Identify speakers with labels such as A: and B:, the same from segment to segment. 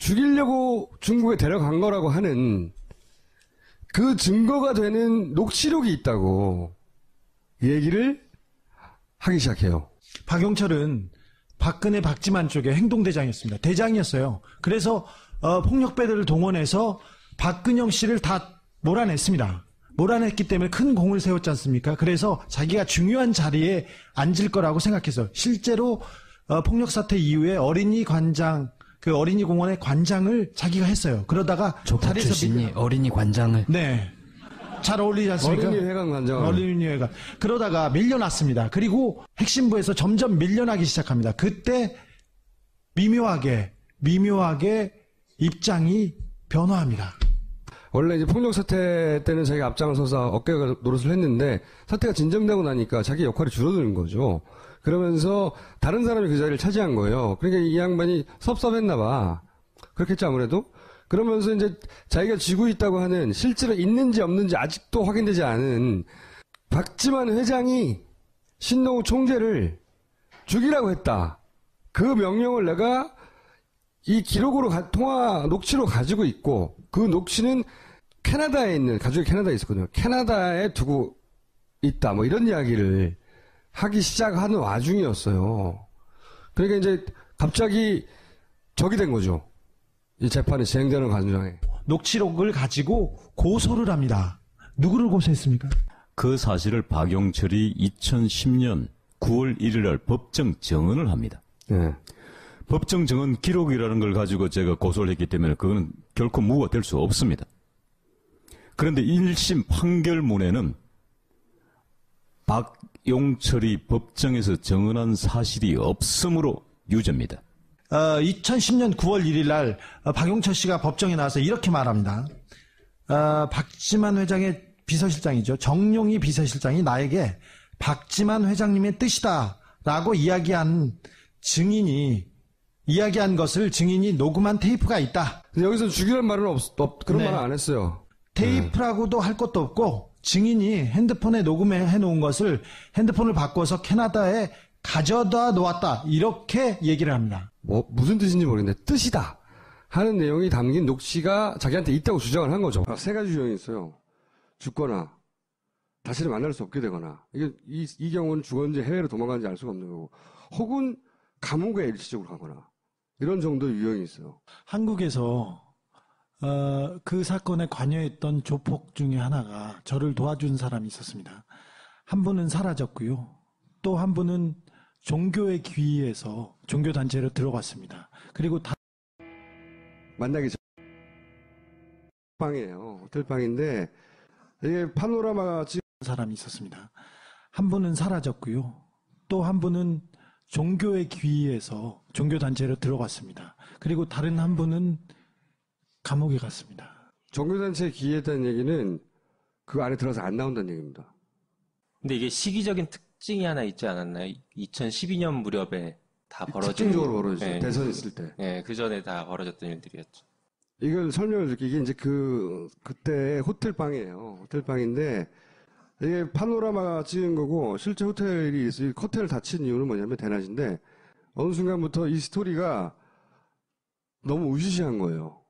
A: 죽이려고 중국에 데려간 거라고 하는 그 증거가 되는 녹취록이 있다고 얘기를 하기 시작해요.
B: 박용철은 박근혜 박지만 쪽의 행동대장이었습니다. 대장이었어요. 그래서 폭력배들을 동원해서 박근영 씨를 다 몰아냈습니다. 몰아냈기 때문에 큰 공을 세웠지 않습니까? 그래서 자기가 중요한 자리에 앉을 거라고 생각해서 실제로 폭력 사태 이후에 어린이 관장, 그 어린이 공원의 관장을 자기가 했어요. 그러다가
C: 조폭 출신이 어린이 관장을.
B: 네. 잘 어울리지 않습니까?
A: 어린이 회관 관장.
B: 어린이 회관. 그러다가 밀려났습니다. 그리고 핵심부에서 점점 밀려나기 시작합니다. 그때 미묘하게 입장이 변화합니다.
A: 원래 이제 폭력 사태 때는 자기가 앞장서서 어깨가 노릇을 했는데 사태가 진정되고 나니까 자기 역할이 줄어드는 거죠. 그러면서 다른 사람이 그 자리를 차지한 거예요. 그러니까 이 양반이 섭섭했나 봐. 그렇겠죠, 아무래도. 그러면서 이제 자기가 쥐고 있다고 하는 실제로 있는지 없는지 아직도 확인되지 않은 박지만 회장이 신동욱 총재를 죽이라고 했다. 그 명령을 내가 이 기록으로 통화 녹취로 가지고 있고 그 녹취는 캐나다에 있는 가족이 캐나다에 있었거든요. 캐나다에 두고 있다. 뭐 이런 이야기를 하기 시작하는 와중이었어요. 그러니까 이제 갑자기 적이 된 거죠. 이 재판이 진행되는 과정에.
B: 녹취록을 가지고 고소를 합니다. 누구를 고소했습니까?
D: 그 사실을 박용철이 2010년 9월 1일 날 법정 증언을 합니다.
A: 네.
D: 법정 증언 기록이라는 걸 가지고 제가 고소를 했기 때문에 그거는 결코 무효가 될 수 없습니다. 그런데 1심 판결문에는 박용철이 법정에서 증언한 사실이 없으므로 유죄입니다.
B: 2010년 9월 1일 날 박용철 씨가 법정에 나와서 이렇게 말합니다. 박지만 회장의 비서실장이죠. 정용희 비서실장이 나에게 박지만 회장님의 뜻이다라고 이야기한 것을 증인이 녹음한 테이프가 있다.
A: 근데 여기서 죽이란 말은 그런
B: 네.
A: 말은 안 했어요.
B: 테이프라고도 할 것도 없고 증인이 핸드폰에 녹음해 놓은 것을 핸드폰을 바꿔서 캐나다에 가져다 놓았다. 이렇게 얘기를 합니다.
A: 뭐 무슨 뜻인지 모르겠는데 뜻이다 하는 내용이 담긴 녹취가 자기한테 있다고 주장을 한 거죠. 세 가지 유형이 있어요. 죽거나 다시는 만날 수 없게 되거나 이 경우는 죽었는지 해외로 도망가는지 알 수가 없는 거고 혹은 감옥에 일시적으로 가거나 이런 정도의 유형이 있어요.
B: 한국에서 그 사건에 관여했던 조폭 중에 하나가 저를 도와준 사람이 있었습니다. 한 분은 사라졌고요. 또 한 분은 종교에 귀의해서 종교단체로 들어갔습니다. 그리고
A: 만나기 전 방이에요. 호텔방인데 이게 파노라마가 찍은
B: 사람이 있었습니다. 한 분은 사라졌고요. 또 한 분은 종교에 귀의해서 종교단체로 들어갔습니다. 그리고 다른 한 분은 감옥에 갔습니다.
A: 종교단체에 기여했다는 얘기는 그 안에 들어서 안 나온다는 얘기입니다.
E: 근데 이게 시기적인 특징이 하나 있지 않았나요? 2012년 무렵에 다 벌어진.
A: 집중적으로 벌어졌죠.
E: 네.
A: 대선 있을 때.
E: 네, 그 전에 다 벌어졌던 일들이었죠.
A: 이걸 설명을 드릴게요. 이게 이제 그때 호텔방이에요. 호텔방인데, 이게 파노라마가 찍은 거고, 실제 호텔이 있어요. 호텔을 닫힌 이유는 뭐냐면 대낮인데, 어느 순간부터 이 스토리가 너무 으시시한 거예요.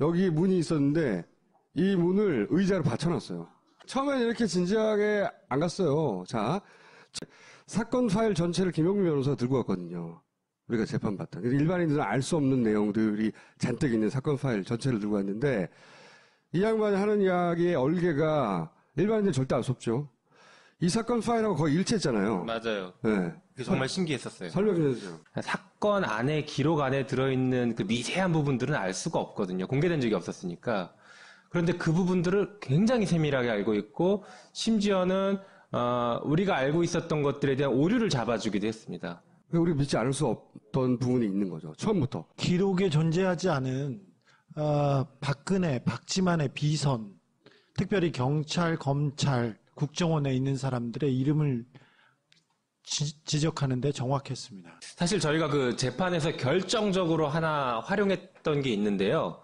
A: 여기 문이 있었는데, 이 문을 의자로 받쳐놨어요. 처음엔 이렇게 진지하게 안 갔어요. 자, 사건 파일 전체를 김용민 변호사가 들고 왔거든요. 우리가 재판받던. 일반인들은 알 수 없는 내용들이 잔뜩 있는 사건 파일 전체를 들고 왔는데, 이 양반이 하는 이야기의 얼개가 일반인들은 절대 알 수 없죠. 이 사건 파일하고 거의 일치했잖아요.
E: 맞아요.
A: 네.
E: 그게 정말 신기했었어요.
A: 설명 좀 해주세요.
E: 사건 안에, 기록 안에 들어있는 그 미세한 부분들은 알 수가 없거든요. 공개된 적이 없었으니까. 그런데 그 부분들을 굉장히 세밀하게 알고 있고, 심지어는, 우리가 알고 있었던 것들에 대한 오류를 잡아주기도 했습니다.
A: 우리가 믿지 않을 수 없던 부분이 있는 거죠. 처음부터.
B: 기록에 존재하지 않은 박근혜, 박지만의 비선, 특별히 경찰, 검찰, 국정원에 있는 사람들의 이름을 지적하는데 정확했습니다.
E: 사실 저희가 그 재판에서 결정적으로 하나 활용했던 게 있는데요.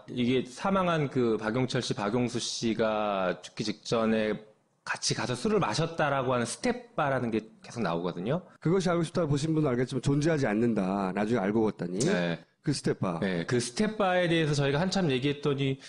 E: 이게 사망한 그 박용철 씨, 박용수 씨가 죽기 직전에 같이 가서 술을 마셨다라고 하는 스텝바라는 게 계속 나오거든요.
A: 그것이 알고 싶다 보신 분은 알겠지만 존재하지 않는다. 나중에 알고 봤더니
E: 네.
A: 그 스텝바.
E: 네, 그 스텝바에 대해서 저희가 한참 얘기했더니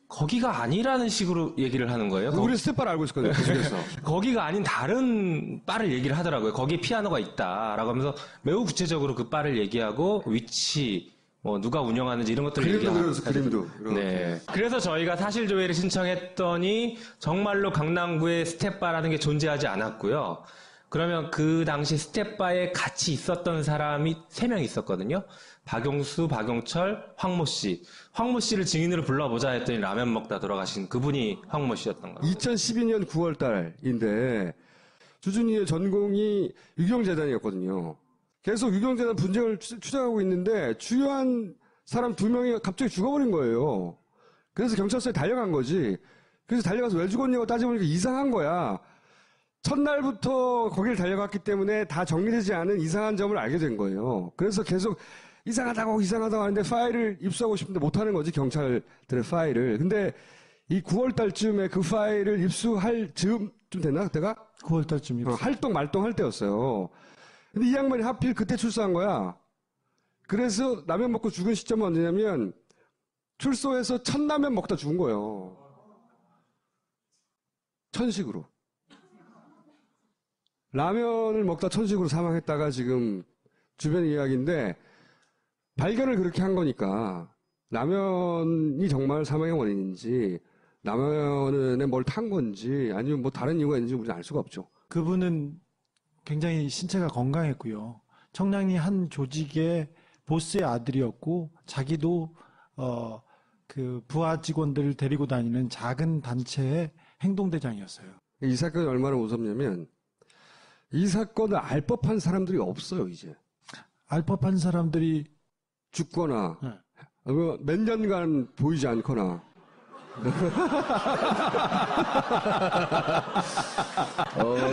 E: 거기가 아니라는 식으로 얘기를 하는 거예요.
A: 우리 스텝바를 알고 있었거든요. 그중에서.
E: 거기가 아닌 다른 바를 얘기를 하더라고요. 거기에 피아노가 있다라고 하면서 매우 구체적으로 그 바를 얘기하고 위치, 뭐 누가 운영하는지 이런 것들을
A: 그림도
E: 얘기하고.
A: 그려서 그림도. 이렇게.
E: 네. 그래서 저희가 사실 조회를 신청했더니 정말로 강남구에 스텝바라는 게 존재하지 않았고요. 그러면 그 당시 스텝바에 같이 있었던 사람이 3명 있었거든요. 박용수, 박용철, 황모 씨. 황모 씨를 증인으로 불러보자 했더니 라면 먹다 돌아가신 그분이 황모 씨였던 거예요.
A: 2012년 9월 달인데 주준이의 전공이 유경재단이었거든요. 계속 유경재단 분쟁을 추적하고 있는데 주요한 사람 2명이 갑자기 죽어버린 거예요. 그래서 경찰서에 달려간 거지. 그래서 달려가서 왜 죽었냐고 따져보니까 이상한 거야. 첫날부터 거기를 달려갔기 때문에 다 정리되지 않은 이상한 점을 알게 된 거예요. 그래서 계속 이상하다고 하는데 파일을 입수하고 싶은데 못하는 거지, 경찰들의 파일을. 근데 이 9월 달쯤에 그 파일을 입수할 즈음쯤 됐나, 그때가?
B: 9월 달쯤이요.
A: 말똥할 때였어요. 근데 이 양반이 하필 그때 출소한 거야. 그래서 라면 먹고 죽은 시점은 언제냐면 출소해서 첫 라면 먹다 죽은 거예요. 천식으로. 라면을 먹다 천식으로 사망했다가 지금 주변 이야기인데 발견을 그렇게 한 거니까 라면이 정말 사망의 원인인지 라면에 뭘 탄 건지 아니면 뭐 다른 이유가 있는지 우리는 알 수가 없죠.
B: 그분은 굉장히 신체가 건강했고요. 청량리 한 조직의 보스의 아들이었고 자기도 그 부하 직원들을 데리고 다니는 작은 단체의 행동대장이었어요.
A: 이 사건이 얼마나 무섭냐면 이 사건을 알 법한 사람들이 없어요, 이제.
B: 알 법한 사람들이
A: 죽거나
B: 네.
A: 몇 년간 보이지 않거나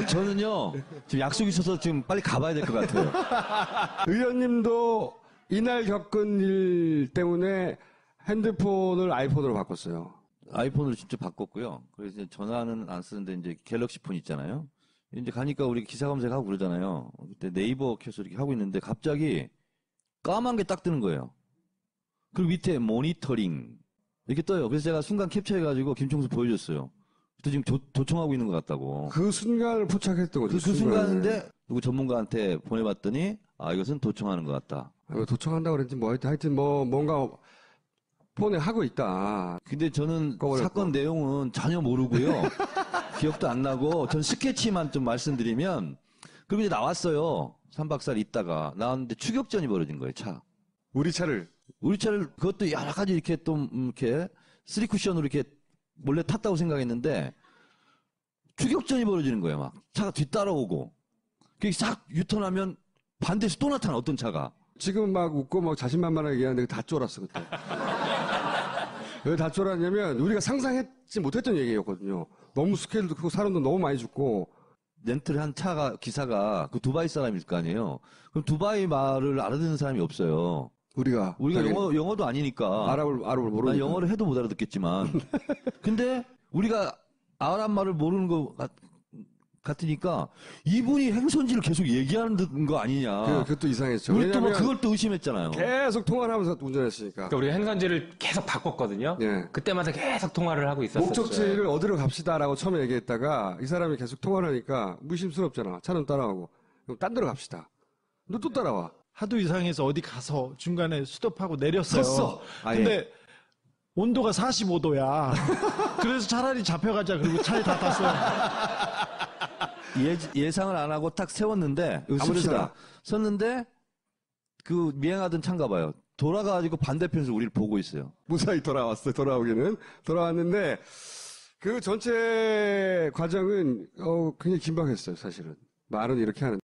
F: 저는요, 지금 약속이 있어서 지금 빨리 가봐야 될 것 같아요.
A: 의원님도 이날 겪은 일 때문에 핸드폰을 아이폰으로 바꿨어요.
F: 아이폰으로 진짜 바꿨고요. 그래서 이제 전화는 안 쓰는데 이제 갤럭시 폰 있잖아요. 이제 가니까 우리 기사 검색하고 그러잖아요. 그때 네이버 켜서 이렇게 하고 있는데 갑자기 까만 게 딱 뜨는 거예요. 그리고 밑에 모니터링 이렇게 떠요. 그래서 제가 순간 캡처해가지고 김총수 보여줬어요. 그때 지금 도청하고 있는 것 같다고.
A: 그 순간을 포착했던 거죠.
F: 그 순간인데 누구 전문가한테 보내봤더니 이것은 도청하는 것 같다.
A: 도청한다고 그랬지 뭐 하여튼 뭐 뭔가 폰에 하고 있다.
F: 근데 저는
A: 꺼버렸고.
F: 사건 내용은 전혀 모르고요. 기억도 안 나고 전 스케치만 좀 말씀드리면 그리고 이제 나왔어요. 3박 4일 있다가 나왔는데 추격전이 벌어진 거예요. 차.
A: 우리 차를
F: 그것도 여러 가지 이렇게 또 이렇게 3쿠션으로 이렇게 몰래 탔다고 생각했는데 추격전이 벌어지는 거예요. 막 차가 뒤따라오고 그게 싹 유턴하면 반대에서 또 나타나 어떤 차가.
A: 지금 막 웃고 막 자신만만하게 얘기하는데 다 쫄았어 그때. 왜 다 쫄았냐면 우리가 상상했지 못했던 얘기였거든요. 너무 스케일도 크고 사람도 너무 많이 죽고.
F: 렌트를 한 기사가 그 두바이 사람일 거 아니에요. 그럼 두바이 말을 알아듣는 사람이 없어요.
A: 우리가
F: 당연히. 영어도 아니니까.
A: 아랍을 모르니까.
F: 난 영어를 해도 못 알아듣겠지만. 근데 우리가 아랍 말을 모르는 거 같으니까 이분이 행선지를 계속 얘기하는 거 아니냐.
A: 그것도 이상했죠.
F: 우리 또
A: 왜냐면
F: 그걸 또 의심했잖아요.
A: 계속 통화를 하면서 운전했으니까.
E: 그러니까 우리가 행선지를 계속 바꿨거든요.
A: 예.
E: 그때마다 계속 통화를 하고 있었어요.
A: 목적지를 어디로 갑시다라고 처음에 얘기했다가 이 사람이 계속 통화를 하니까 무심스럽잖아. 차는 따라오고. 그럼 딴 데로 갑시다. 너 또 따라와.
B: 하도 이상해서 어디 가서 중간에 스톱하고 내렸어요.
A: 섰어.
B: 근데 온도가 45도야. 그래서 차라리 잡혀가자. 그리고 차에 다 탔어요.
F: 예상을 안 하고 딱 세웠는데,
A: 아무리
F: 씁시다. 섰는데, 그 미행하던 차인가 봐요. 돌아가가지고 반대편에서 우리를 보고 있어요.
A: 무사히 돌아왔어요. 돌아왔는데 그 전체 과정은 굉장히 긴박했어요. 사실은 말은 이렇게 하는데.